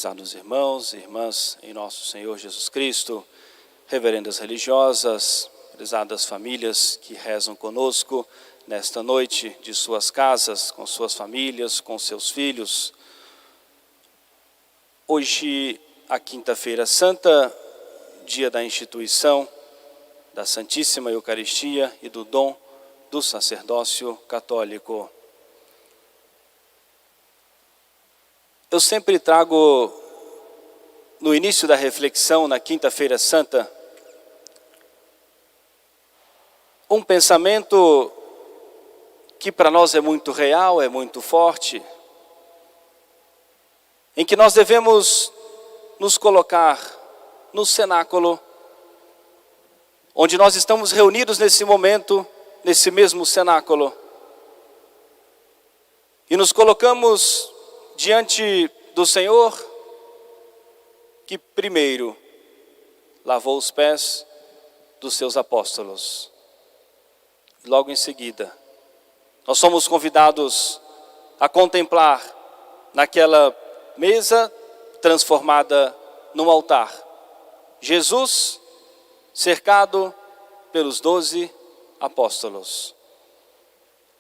Prezados irmãos e irmãs em nosso Senhor Jesus Cristo, reverendas religiosas, prezadas famílias que rezam conosco nesta noite de suas casas, com suas famílias, com seus filhos. Hoje, a Quinta-feira Santa, dia da instituição da Santíssima Eucaristia e do dom do sacerdócio católico. Eu sempre trago, no início da reflexão, na Quinta-feira Santa, um pensamento que para nós é muito real, é muito forte, em que nós devemos nos colocar no cenáculo, onde nós estamos reunidos nesse momento, nesse mesmo cenáculo, e nos colocamos diante do Senhor, que primeiro lavou os pés dos seus apóstolos. Logo em seguida, nós somos convidados a contemplar naquela mesa transformada num altar, Jesus cercado pelos 12 apóstolos.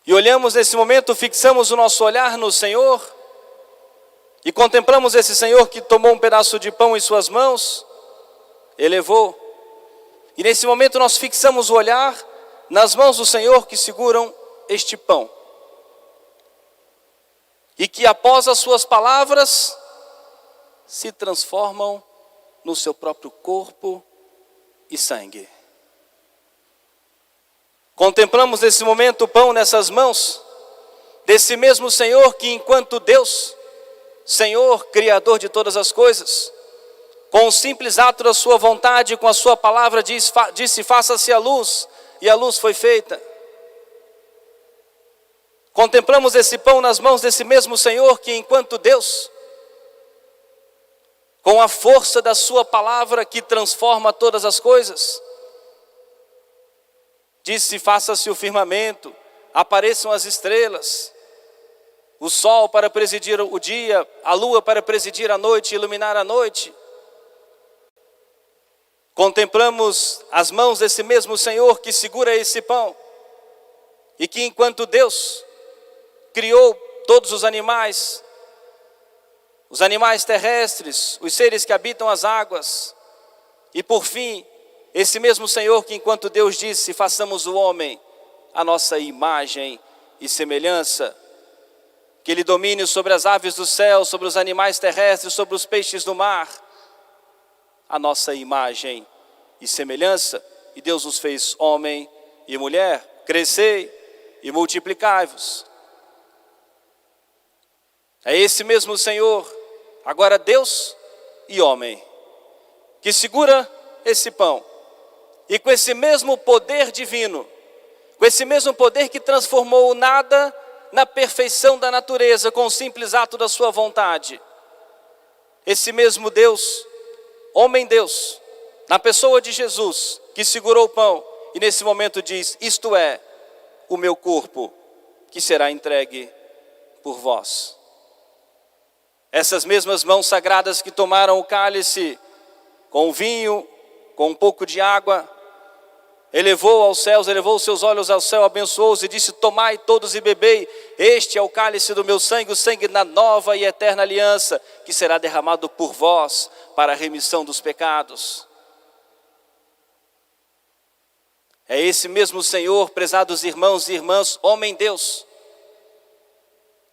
E olhamos nesse momento, fixamos o nosso olhar no Senhor, e contemplamos esse Senhor que tomou um pedaço de pão em suas mãos, elevou. E nesse momento nós fixamos o olhar nas mãos do Senhor que seguram este pão. E que após as suas palavras, se transformam no seu próprio corpo e sangue. Contemplamos nesse momento o pão nessas mãos, desse mesmo Senhor que enquanto Deus, Senhor, Criador de todas as coisas, com o simples ato da sua vontade, com a sua palavra, disse faça-se a luz, e a luz foi feita. Contemplamos esse pão nas mãos desse mesmo Senhor que enquanto Deus, com a força da sua palavra que transforma todas as coisas, disse faça-se o firmamento, apareçam as estrelas, o sol para presidir o dia, a lua para presidir a noite, iluminar a noite. Contemplamos as mãos desse mesmo Senhor que segura esse pão, e que enquanto Deus criou todos os animais terrestres, os seres que habitam as águas, e por fim, esse mesmo Senhor que enquanto Deus disse, façamos o homem a nossa imagem e semelhança, que Ele domine sobre as aves do céu, sobre os animais terrestres, sobre os peixes do mar, a nossa imagem e semelhança, e Deus nos fez homem e mulher, crescei e multiplicai-vos. É esse mesmo Senhor, agora Deus e homem, que segura esse pão, e com esse mesmo poder divino, com esse mesmo poder que transformou o nada na perfeição da natureza, com o simples ato da sua vontade. Esse mesmo Deus, homem-Deus, na pessoa de Jesus, que segurou o pão, e nesse momento diz, isto é o meu corpo, que será entregue por vós. Essas mesmas mãos sagradas que tomaram o cálice, com o vinho, com um pouco de água, elevou aos céus, elevou os seus olhos ao céu, abençoou-os e disse, tomai todos e bebei, este é o cálice do meu sangue, o sangue da nova e eterna aliança, que será derramado por vós, para a remissão dos pecados. É esse mesmo Senhor, prezados irmãos e irmãs, homem-Deus,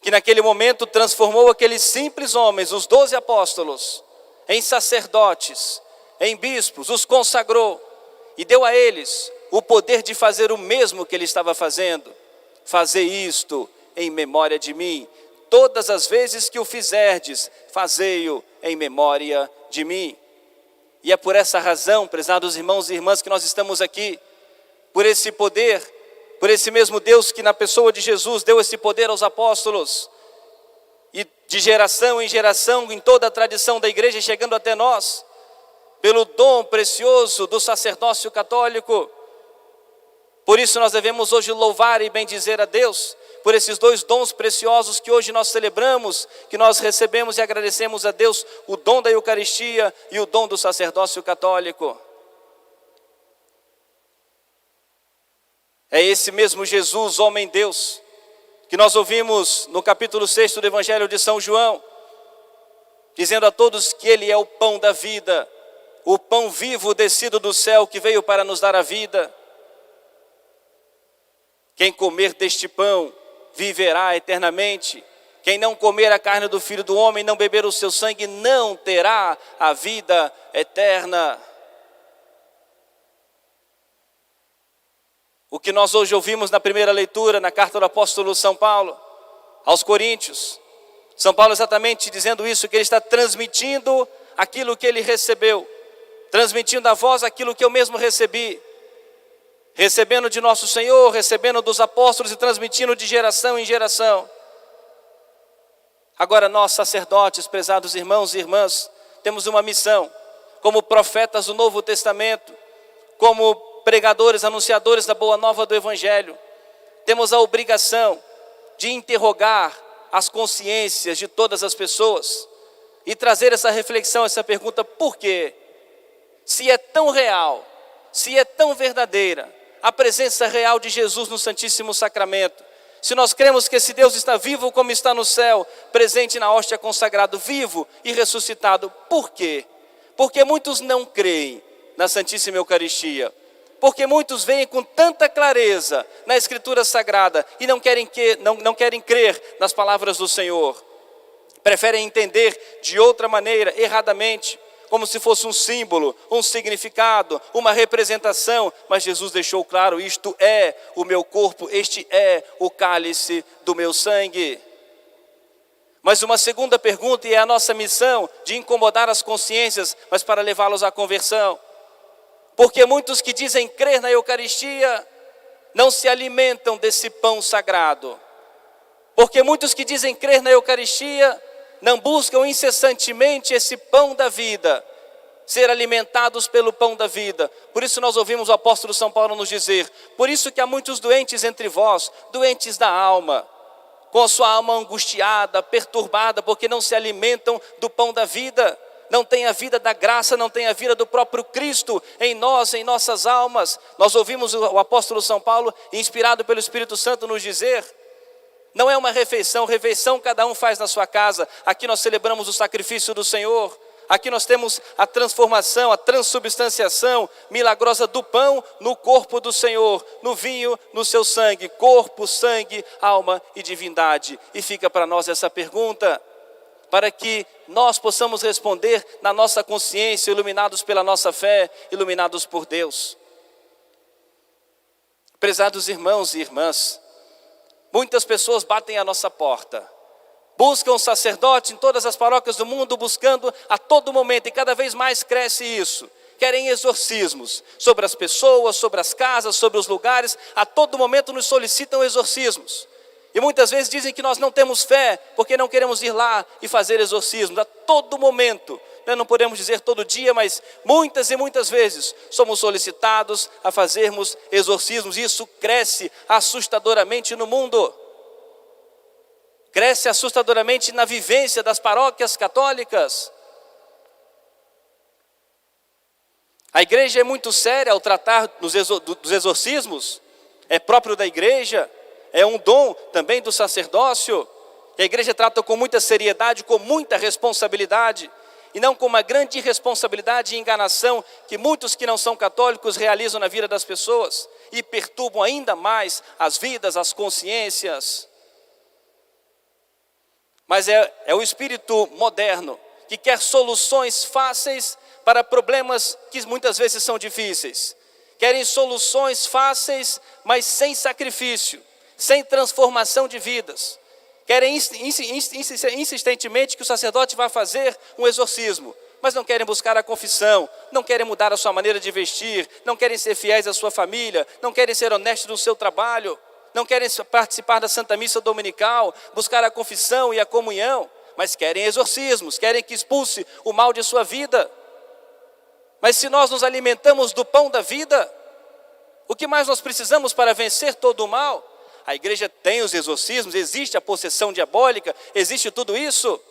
que naquele momento transformou aqueles simples homens, os 12 apóstolos, em sacerdotes, em bispos, os consagrou, e deu a eles o poder de fazer o mesmo que ele estava fazendo. Fazer isto em memória de mim. Todas as vezes que o fizerdes, fazei-o em memória de mim. E é por essa razão, prezados irmãos e irmãs, que nós estamos aqui. Por esse poder, por esse mesmo Deus que na pessoa de Jesus deu esse poder aos apóstolos. E de geração em geração, em toda a tradição da igreja, chegando até nós. Pelo dom precioso do sacerdócio católico. Por isso nós devemos hoje louvar e bendizer a Deus, por esses dois dons preciosos que hoje nós celebramos, que nós recebemos e agradecemos a Deus, o dom da Eucaristia e o dom do sacerdócio católico. É esse mesmo Jesus, homem-Deus, que nós ouvimos no capítulo 6 do Evangelho de São João, dizendo a todos que Ele é o pão da vida, o pão vivo descido do céu que veio para nos dar a vida. Quem comer deste pão viverá eternamente. Quem não comer a carne do Filho do Homem, não beber o seu sangue, não terá a vida eterna. O que nós hoje ouvimos na primeira leitura, na carta do apóstolo São Paulo aos Coríntios, São Paulo exatamente dizendo isso, que ele está transmitindo aquilo que ele recebeu, transmitindo a vós aquilo que eu mesmo recebi, recebendo de nosso Senhor, recebendo dos apóstolos e transmitindo de geração em geração. Agora nós, sacerdotes, prezados irmãos e irmãs, temos uma missão, como profetas do Novo Testamento, como pregadores, anunciadores da boa nova do Evangelho. Temos a obrigação de interrogar as consciências de todas as pessoas e trazer essa reflexão, essa pergunta: por quê? Se é tão real, se é tão verdadeira a presença real de Jesus no Santíssimo Sacramento, se nós cremos que esse Deus está vivo como está no céu, presente na hóstia consagrado, vivo e ressuscitado, por quê? Porque muitos não creem na Santíssima Eucaristia, porque muitos veem com tanta clareza na Escritura Sagrada e não querem crer nas palavras do Senhor, preferem entender de outra maneira, erradamente, como se fosse um símbolo, um significado, uma representação. Mas Jesus deixou claro: isto é o meu corpo, este é o cálice do meu sangue. Mas uma segunda pergunta, e é a nossa missão de incomodar as consciências, mas para levá-los à conversão. Porque muitos que dizem crer na Eucaristia não se alimentam desse pão sagrado. Porque muitos que dizem crer na Eucaristia não buscam incessantemente esse pão da vida, ser alimentados pelo pão da vida. Por isso nós ouvimos o apóstolo São Paulo nos dizer: por isso que há muitos doentes entre vós, doentes da alma, com a sua alma angustiada, perturbada, porque não se alimentam do pão da vida. Não tem a vida da graça, não tem a vida do próprio Cristo em nós, em nossas almas. Nós ouvimos o apóstolo São Paulo, inspirado pelo Espírito Santo, nos dizer: não é uma refeição cada um faz na sua casa. Aqui nós celebramos o sacrifício do Senhor. Aqui nós temos a transformação, a transubstanciação milagrosa do pão no corpo do Senhor, no vinho, no seu sangue. Corpo, sangue, alma e divindade. E fica para nós essa pergunta, para que nós possamos responder na nossa consciência, iluminados pela nossa fé, iluminados por Deus. Prezados irmãos e irmãs, muitas pessoas batem à nossa porta, buscam um sacerdote em todas as paróquias do mundo, buscando a todo momento, e cada vez mais cresce isso. Querem exorcismos sobre as pessoas, sobre as casas, sobre os lugares, a todo momento nos solicitam exorcismos. E muitas vezes dizem que nós não temos fé, porque não queremos ir lá e fazer exorcismos. A todo momento, não podemos dizer todo dia, mas muitas e muitas vezes somos solicitados a fazermos exorcismos. E isso cresce assustadoramente no mundo. Cresce assustadoramente na vivência das paróquias católicas. A igreja é muito séria ao tratar dos exorcismos. É próprio da igreja. É um dom também do sacerdócio, que a igreja trata com muita seriedade, com muita responsabilidade, e não com uma grande irresponsabilidade e enganação que muitos que não são católicos realizam na vida das pessoas e perturbam ainda mais as vidas, as consciências. Mas é o espírito moderno que quer soluções fáceis para problemas que muitas vezes são difíceis. Querem soluções fáceis, mas sem sacrifício, sem transformação de vidas. Querem insistentemente que o sacerdote vá fazer um exorcismo, mas não querem buscar a confissão, não querem mudar a sua maneira de vestir, não querem ser fiéis à sua família, não querem ser honestos no seu trabalho, não querem participar da Santa Missa Dominical, buscar a confissão e a comunhão, mas querem exorcismos, querem que expulse o mal de sua vida. Mas se nós nos alimentamos do pão da vida, o que mais nós precisamos para vencer todo o mal? A igreja tem os exorcismos, existe a possessão diabólica, existe tudo isso.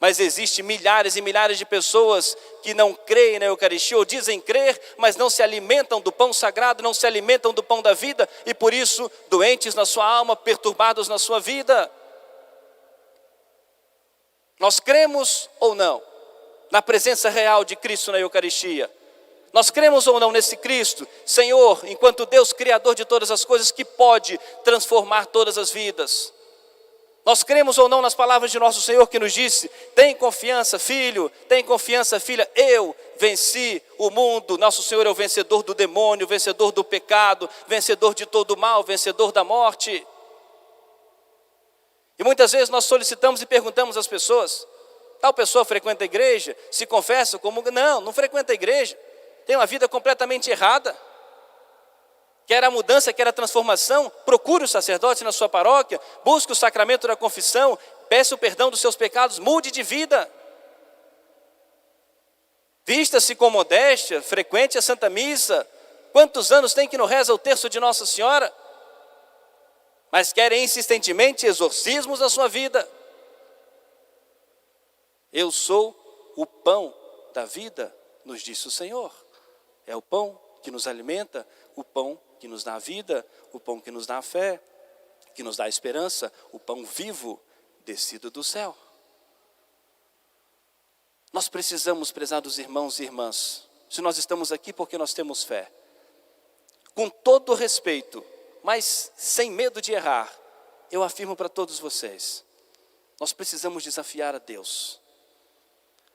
Mas existe milhares e milhares de pessoas que não creem na Eucaristia, ou dizem crer, mas não se alimentam do pão sagrado, não se alimentam do pão da vida, e por isso doentes na sua alma, perturbados na sua vida. Nós cremos ou não na presença real de Cristo na Eucaristia? Nós cremos ou não nesse Cristo, Senhor, enquanto Deus Criador de todas as coisas, que pode transformar todas as vidas? Nós cremos ou não nas palavras de nosso Senhor, que nos disse: tem confiança, filho, tem confiança, filha, eu venci o mundo. Nosso Senhor é o vencedor do demônio, vencedor do pecado, vencedor de todo o mal, vencedor da morte. E muitas vezes nós solicitamos e perguntamos às pessoas: tal pessoa frequenta a igreja, se confessa, comunga? Não frequenta a igreja, tem uma vida completamente errada. Quer a mudança, quer a transformação, procure o sacerdote na sua paróquia, busque o sacramento da confissão, peça o perdão dos seus pecados, mude de vida. Vista-se com modéstia, frequente a Santa Missa. Quantos anos tem que não reza o terço de Nossa Senhora? Mas querem insistentemente exorcismos na sua vida. Eu sou o pão da vida, nos disse o Senhor. É o pão que nos alimenta, o pão que nos dá a vida, o pão que nos dá a fé, que nos dá a esperança, o pão vivo descido do céu. Nós precisamos, prezados irmãos e irmãs, se nós estamos aqui porque nós temos fé, com todo respeito, mas sem medo de errar, eu afirmo para todos vocês, nós precisamos desafiar a Deus.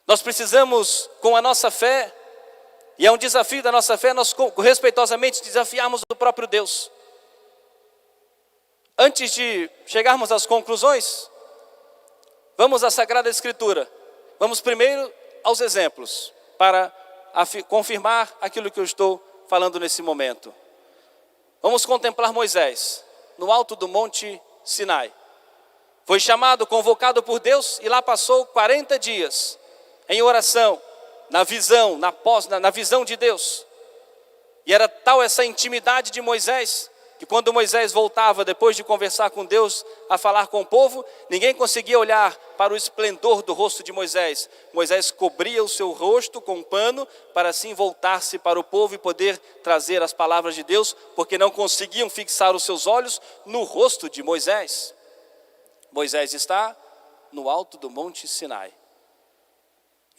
Nós precisamos, com a nossa fé, e é um desafio da nossa fé, nós respeitosamente desafiarmos o próprio Deus. Antes de chegarmos às conclusões, vamos à Sagrada Escritura. Vamos primeiro aos exemplos, para confirmar aquilo que eu estou falando nesse momento. Vamos contemplar Moisés, no alto do Monte Sinai. Foi chamado, convocado por Deus, e lá passou 40 dias em oração, na visão, na visão de Deus. E era tal essa intimidade de Moisés, que quando Moisés voltava, depois de conversar com Deus, a falar com o povo, ninguém conseguia olhar para o esplendor do rosto de Moisés. Moisés cobria o seu rosto com um pano, para assim voltar-se para o povo e poder trazer as palavras de Deus, porque não conseguiam fixar os seus olhos no rosto de Moisés. Moisés está no alto do Monte Sinai.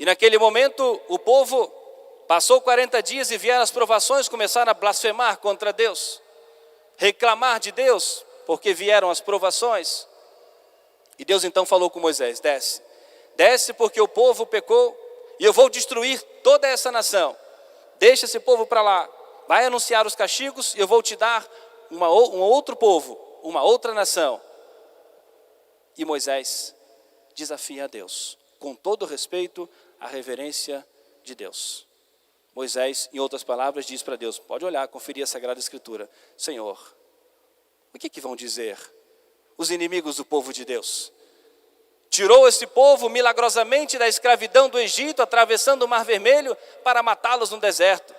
E naquele momento o povo passou 40 dias e vieram as provações, começaram a blasfemar contra Deus, reclamar de Deus, porque vieram as provações. E Deus então falou com Moisés: desce porque o povo pecou e eu vou destruir toda essa nação. Deixa esse povo para lá, vai anunciar os castigos e eu vou te dar um outro povo, uma outra nação. E Moisés desafia a Deus, com todo respeito, a reverência de Deus. Moisés, em outras palavras, diz para Deus, pode olhar, conferir a Sagrada Escritura: Senhor, o que vão dizer os inimigos do povo de Deus? Tirou esse povo milagrosamente da escravidão do Egito, atravessando o Mar Vermelho para matá-los no deserto.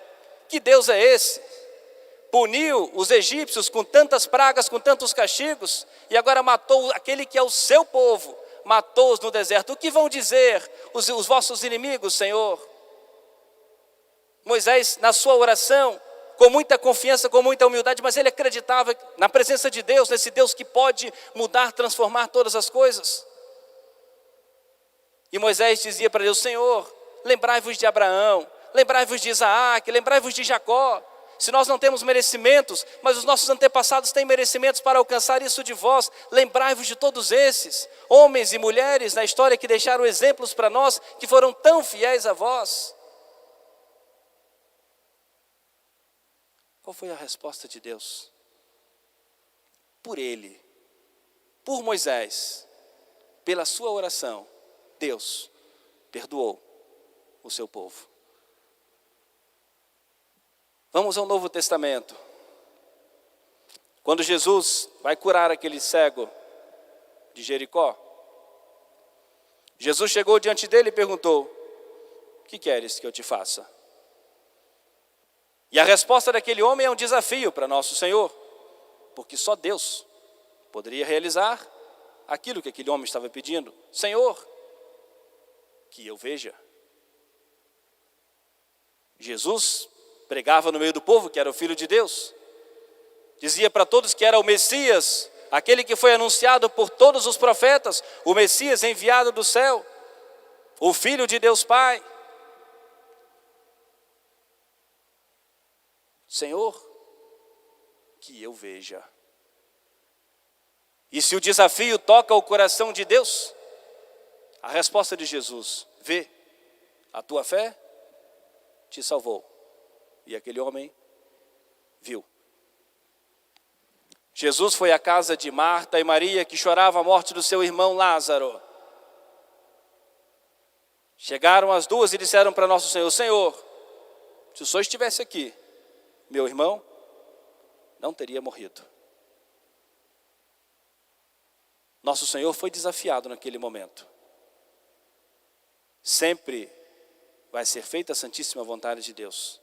Que Deus é esse? Puniu os egípcios com tantas pragas, com tantos castigos, e agora matou aquele que é o seu povo, matou-os no deserto. O que vão dizer os vossos inimigos, Senhor? Moisés, na sua oração, com muita confiança, com muita humildade, mas ele acreditava na presença de Deus, nesse Deus que pode mudar, transformar todas as coisas. E Moisés dizia para Deus: Senhor, lembrai-vos de Abraão, lembrai-vos de Isaac, lembrai-vos de Jacó. Se nós não temos merecimentos, mas os nossos antepassados têm merecimentos para alcançar isso de vós, lembrai-vos de todos esses, homens e mulheres na história que deixaram exemplos para nós, que foram tão fiéis a vós. Qual foi a resposta de Deus? Por ele, por Moisés, pela sua oração, Deus perdoou o seu povo. Vamos ao Novo Testamento. Quando Jesus vai curar aquele cego de Jericó, Jesus chegou diante dele e perguntou: o que queres que eu te faça? E a resposta daquele homem é um desafio para nosso Senhor, porque só Deus poderia realizar aquilo que aquele homem estava pedindo. Senhor, que eu veja. Jesus pregava no meio do povo que era o Filho de Deus. Dizia para todos que era o Messias, aquele que foi anunciado por todos os profetas, o Messias enviado do céu, o Filho de Deus Pai. Senhor, que eu veja. E se o desafio toca o coração de Deus, a resposta de Jesus: vê, a tua fé te salvou. E aquele homem viu. Jesus foi à casa de Marta e Maria, que choravam a morte do seu irmão Lázaro. Chegaram as duas e disseram para nosso Senhor: Senhor, se o Senhor estivesse aqui, meu irmão não teria morrido. Nosso Senhor foi desafiado naquele momento. Sempre vai ser feita a santíssima vontade de Deus.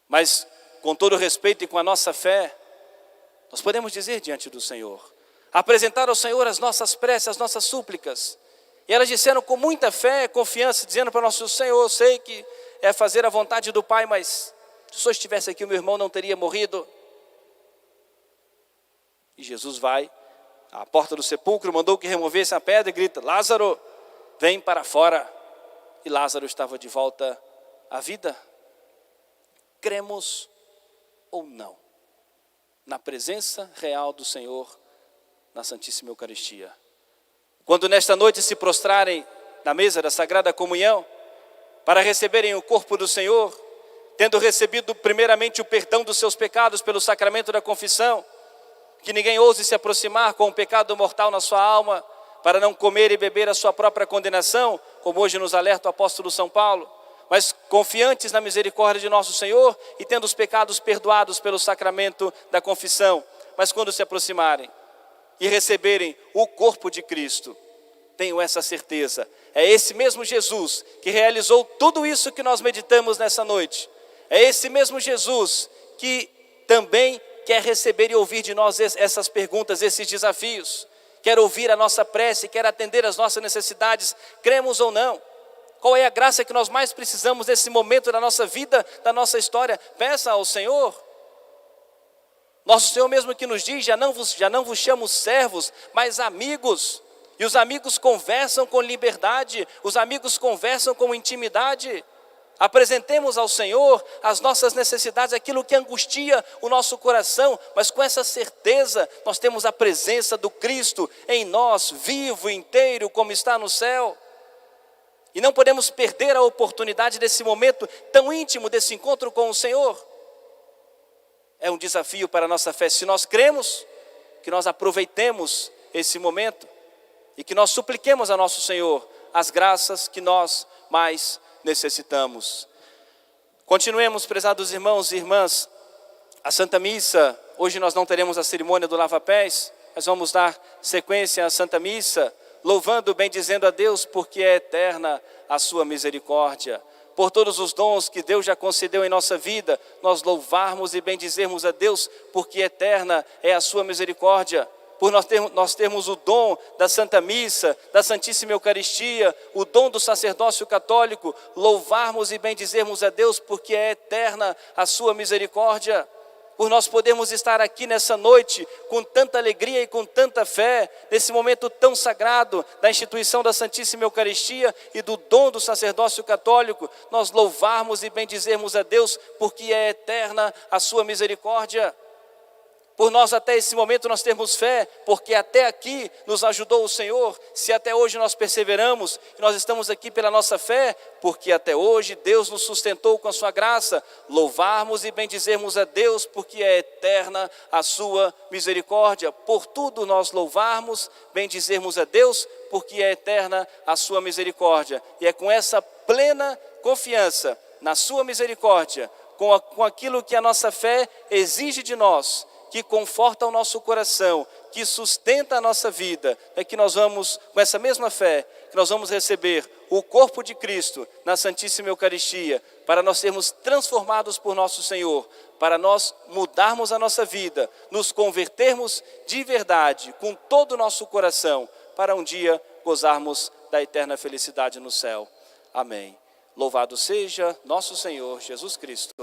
Mas, com todo o respeito e com a nossa fé, nós podemos dizer diante do Senhor, apresentar ao Senhor as nossas preces, as nossas súplicas. E elas disseram com muita fé, confiança, dizendo para nosso Senhor: eu sei que é fazer a vontade do Pai, mas se o Senhor estivesse aqui, o meu irmão não teria morrido. E Jesus vai à porta do sepulcro, mandou que removesse a pedra e grita: Lázaro, vem para fora. E Lázaro estava de volta à vida. Cremos ou não na presença real do Senhor na Santíssima Eucaristia? Quando nesta noite se prostrarem na mesa da Sagrada Comunhão para receberem o corpo do Senhor, tendo recebido primeiramente o perdão dos seus pecados pelo sacramento da confissão, que ninguém ouse se aproximar com o pecado mortal na sua alma, para não comer e beber a sua própria condenação, como hoje nos alerta o apóstolo São Paulo, mas confiantes na misericórdia de nosso Senhor e tendo os pecados perdoados pelo sacramento da confissão. Mas quando se aproximarem e receberem o corpo de Cristo, tenham essa certeza, é esse mesmo Jesus que realizou tudo isso que nós meditamos nessa noite. É esse mesmo Jesus que também quer receber e ouvir de nós essas perguntas, esses desafios. Quer ouvir a nossa prece, quer atender às nossas necessidades, cremos ou não. Qual é a graça que nós mais precisamos nesse momento da nossa vida, da nossa história? Peça ao Senhor. Nosso Senhor mesmo que nos diz: já não vos chamo servos, mas amigos. E os amigos conversam com liberdade, os amigos conversam com intimidade. Apresentemos ao Senhor as nossas necessidades, aquilo que angustia o nosso coração, mas com essa certeza nós temos a presença do Cristo em nós, vivo, inteiro, como está no céu. E não podemos perder a oportunidade desse momento tão íntimo, desse encontro com o Senhor. É um desafio para a nossa fé. Se nós cremos, que nós aproveitemos esse momento e que nós supliquemos a nosso Senhor as graças que nós mais necessitamos. Continuemos, prezados irmãos e irmãs, a Santa Missa. Hoje nós não teremos a cerimônia do lava-pés, mas vamos dar sequência à Santa Missa, louvando, bendizendo a Deus, porque é eterna a sua misericórdia. Por todos os dons que Deus já concedeu em nossa vida, nós louvarmos e bendizermos a Deus, porque eterna é a sua misericórdia. Por nós termos o dom da Santa Missa, da Santíssima Eucaristia, o dom do sacerdócio católico, louvarmos e bendizermos a Deus, porque é eterna a sua misericórdia. Por nós podermos estar aqui nessa noite com tanta alegria e com tanta fé, nesse momento tão sagrado da instituição da Santíssima Eucaristia e do dom do sacerdócio católico, nós louvarmos e bendizermos a Deus, porque é eterna a sua misericórdia. Por nós até esse momento nós termos fé, porque até aqui nos ajudou o Senhor. Se até hoje nós perseveramos, e nós estamos aqui pela nossa fé, porque até hoje Deus nos sustentou com a sua graça. Louvarmos e bendizermos a Deus, porque é eterna a sua misericórdia. Por tudo nós louvarmos, bendizermos a Deus, porque é eterna a sua misericórdia. E é com essa plena confiança na sua misericórdia, com aquilo que a nossa fé exige de nós, que conforta o nosso coração, que sustenta a nossa vida, é que nós vamos, com essa mesma fé, que nós vamos receber o corpo de Cristo na Santíssima Eucaristia, para nós sermos transformados por nosso Senhor, para nós mudarmos a nossa vida, nos convertermos de verdade, com todo o nosso coração, para um dia gozarmos da eterna felicidade no céu. Amém. Louvado seja nosso Senhor Jesus Cristo.